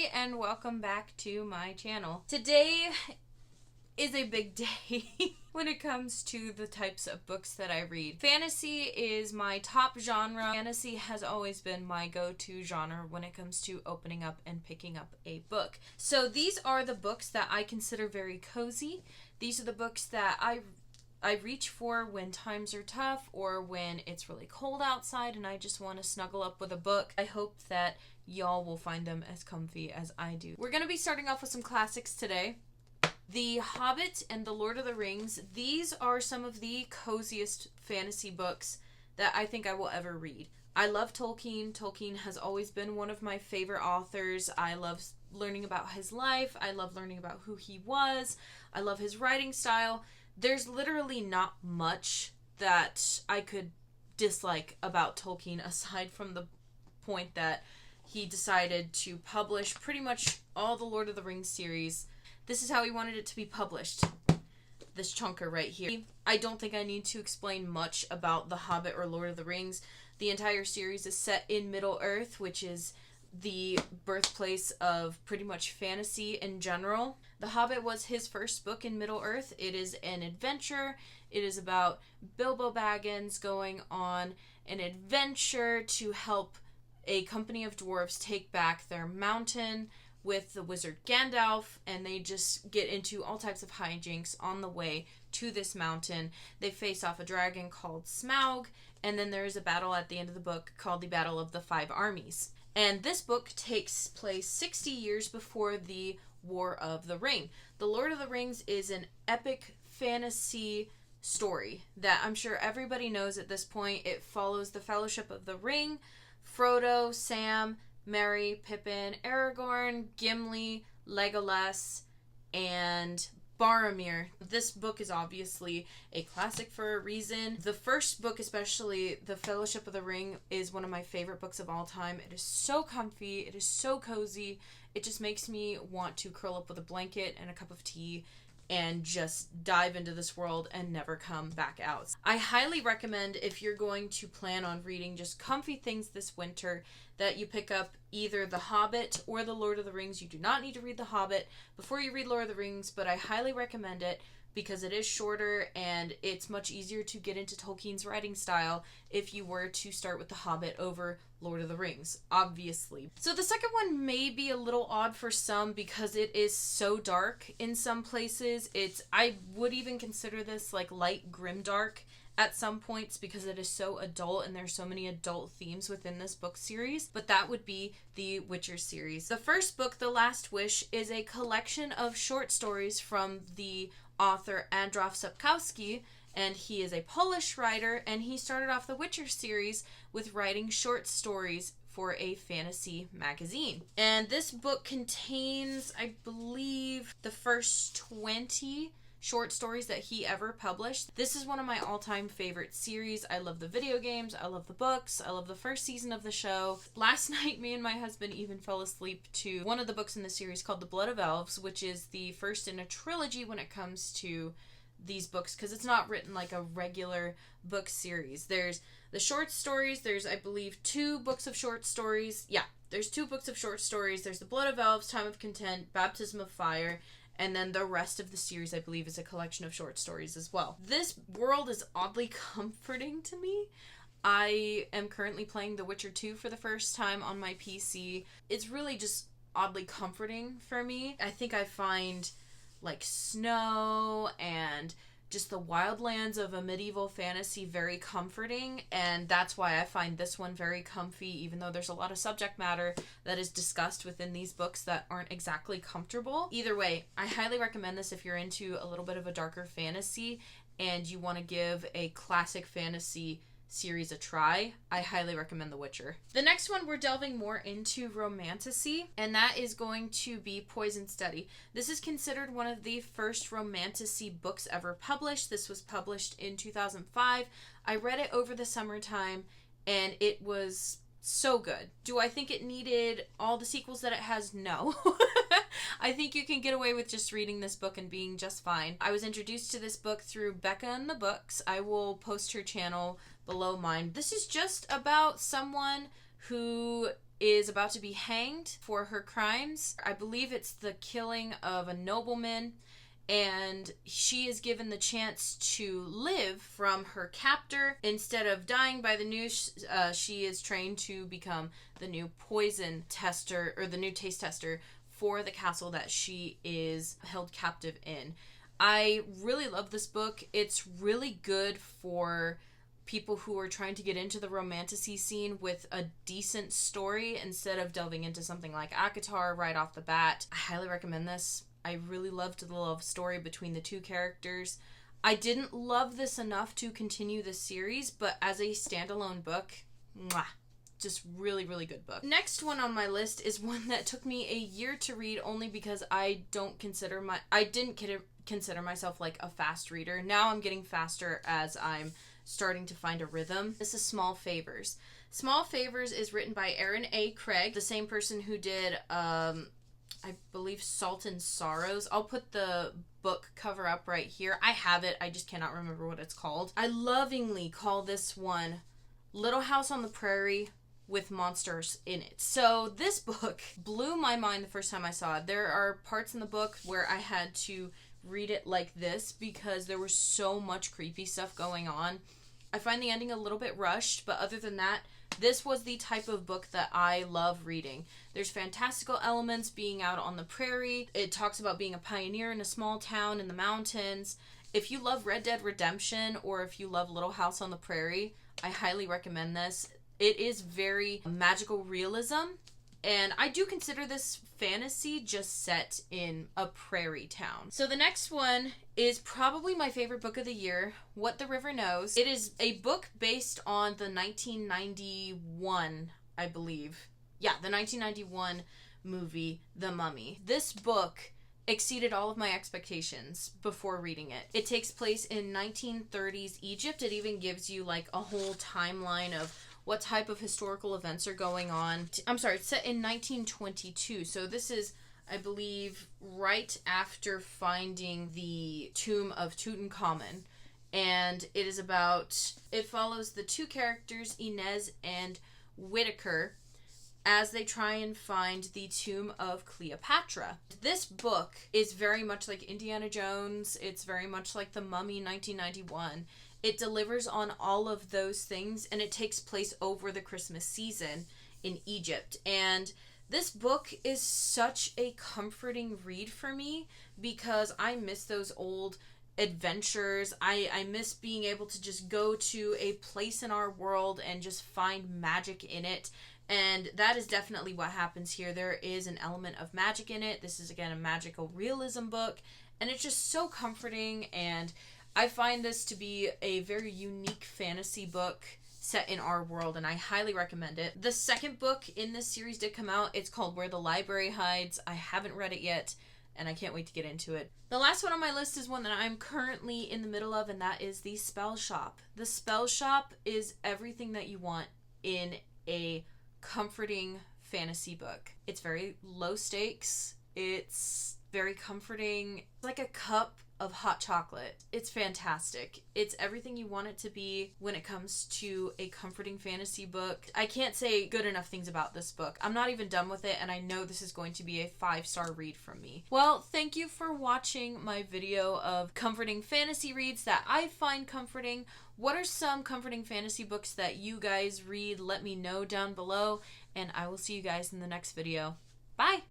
Hi and welcome back to my channel. Today is a big day when it comes to the types of books that I read. Fantasy is my top genre. Fantasy has always been my go-to genre when it comes to opening up and picking up a book. So these are the books that I consider very cozy. These are the books that I reach for when times are tough or when it's really cold outside and I just want to snuggle up with a book. I hope that y'all will find them as comfy as I do. We're going to be starting off with some classics today. The Hobbit and the Lord of the Rings. These are some of the coziest fantasy books that I think I will ever read. I love Tolkien. Tolkien has always been one of my favorite authors. I love learning about his life. I love learning about who he was. I love his writing style. There's literally not much that I could dislike about Tolkien aside from the point that he decided to publish pretty much all the Lord of the Rings series. This is how he wanted it to be published. This chunker right here. I don't think I need to explain much about The Hobbit or Lord of the Rings. The entire series is set in Middle-earth, which is the birthplace of pretty much fantasy in general. The Hobbit was his first book in Middle-earth. It is an adventure. It is about Bilbo Baggins going on an adventure to help a company of dwarves take back their mountain with the wizard Gandalf, and they just get into all types of hijinks on the way to this mountain. They face off a dragon called Smaug, and then there is a battle at the end of the book called the Battle of the Five Armies. And this book takes place 60 years before the War of the Ring. The Lord of the Rings is an epic fantasy story that I'm sure everybody knows at this point. It follows the Fellowship of the Ring, Frodo, Sam, Merry, Pippin, Aragorn, Gimli, Legolas, and Boromir. This book is obviously a classic for a reason. The first book, especially The Fellowship of the Ring, is one of my favorite books of all time. It is so comfy. It is so cozy. It just makes me want to curl up with a blanket and a cup of tea and just dive into this world and never come back out. I highly recommend, if you're going to plan on reading just comfy things this winter, that you pick up either The Hobbit or The Lord of the Rings. You do not need to read The Hobbit before you read Lord of the Rings, but I highly recommend it because it is shorter and it's much easier to get into Tolkien's writing style if you were to start with The Hobbit over Lord of the Rings, obviously. So the second one may be a little odd for some because it is so dark in some places. I would even consider this like light grimdark at some points because it is so adult and there's so many adult themes within this book series, but that would be the Witcher series. The first book, The Last Wish, is a collection of short stories from the author Andrzej Sapkowski, and he is a Polish writer, and he started off the Witcher series with writing short stories for a fantasy magazine. And this book contains, I believe, the first 20 short stories that he ever published. This is one of my all-time favorite series. I love the video games, I love the books, I love the first season of the show. Last night, me and my husband even fell asleep to one of the books in the series called The Blood of Elves, which is the first in a trilogy when it comes to these books, because it's not written like a regular book series. There's the short stories. There's, I believe, 2 books of short stories. Yeah, there's 2 books of short stories. There's The Blood of Elves, Time of Content, Baptism of Fire, and then the rest of the series, I believe, is a collection of short stories as well. This world is oddly comforting to me. I am currently playing The Witcher 2 for the first time on my PC. It's really just oddly comforting for me. I think I find like snow and just the wildlands of a medieval fantasy very comforting, and that's why I find this one very comfy, even though there's a lot of subject matter that is discussed within these books that aren't exactly comfortable. Either way, I highly recommend this if you're into a little bit of a darker fantasy and you want to give a classic fantasy series a try. I highly recommend The Witcher. The next one, we're delving more into romantasy, and that is going to be Poison Study. This is considered one of the first romantasy books ever published. This was published in 2005. I read it over the summertime, and it was so good. Do I think it needed all the sequels that it has? No. I think you can get away with just reading this book and being just fine. I was introduced to this book through Becca and the Books. I will post her channel below mine. This is just about someone who is about to be hanged for her crimes. I believe it's the killing of a nobleman, and she is given the chance to live from her captor. Instead of dying by the noose, she is trained to become the new poison tester, or the new taste tester for the castle that she is held captive in. I really love this book. It's really good for people who are trying to get into the romantasy scene with a decent story instead of delving into something like ACOTAR right off the bat. I highly recommend this. I really loved the love story between the two characters. I didn't love this enough to continue the series, but as a standalone book, mwah, just really, really good book. Next one on my list is one that took me a year to read, only because I didn't consider myself like a fast reader. Now I'm getting faster as I'm starting to find a rhythm. This is Small Favors. Small Favors is written by Aaron A. Craig, the same person who did I believe Salt and Sorrows. I'll put the book cover up right here. I have it, I just cannot remember what it's called. I lovingly call this one Little House on the Prairie with monsters in it. So this book blew my mind the first time I saw it. There are parts in the book where I had to read it like this because there was so much creepy stuff going on. I find the ending a little bit rushed, but other than that, this was the type of book that I love reading. There's fantastical elements, being out on the prairie. It talks about being a pioneer in a small town in the mountains. If you love Red Dead Redemption, or if you love Little House on the Prairie, I highly recommend this. It is very magical realism, and I do consider this fantasy just set in a prairie town. So the next one is probably my favorite book of the year, What the River Knows. It is a book based on the 1991, I believe. Yeah, the 1991 movie, The Mummy. This book exceeded all of my expectations before reading it. It takes place in 1930s Egypt. It even gives you like a whole timeline of what type of historical events are going on. I'm sorry, it's set in 1922. So this is, I believe, right after finding the tomb of Tutankhamun. And it follows the two characters, Inez and Whitaker, as they try and find the tomb of Cleopatra. This book is very much like Indiana Jones. It's very much like The Mummy 1991. It delivers on all of those things, and it takes place over the Christmas season in Egypt. And this book is such a comforting read for me because I miss those old adventures. I miss being able to just go to a place in our world and just find magic in it. And that is definitely what happens here. There is an element of magic in it. This is, again, a magical realism book, and it's just so comforting, and I find this to be a very unique fantasy book set in our world, and I highly recommend it. The second book in this series did come out. It's called Where the Library Hides. I haven't read it yet, and I can't wait to get into it. The last one on my list is one that I'm currently in the middle of, and that is The Spell Shop. The Spell Shop is everything that you want in a comforting fantasy book. It's very low stakes. It's very comforting. It's like a cup of hot chocolate. It's fantastic. It's everything you want it to be when it comes to a comforting fantasy book. I can't say good enough things about this book. I'm not even done with it, and I know this is going to be a 5-star read from me. Well, thank you for watching my video of comforting fantasy reads that I find comforting. What are some comforting fantasy books that you guys read? Let me know down below, and I will see you guys in the next video. Bye!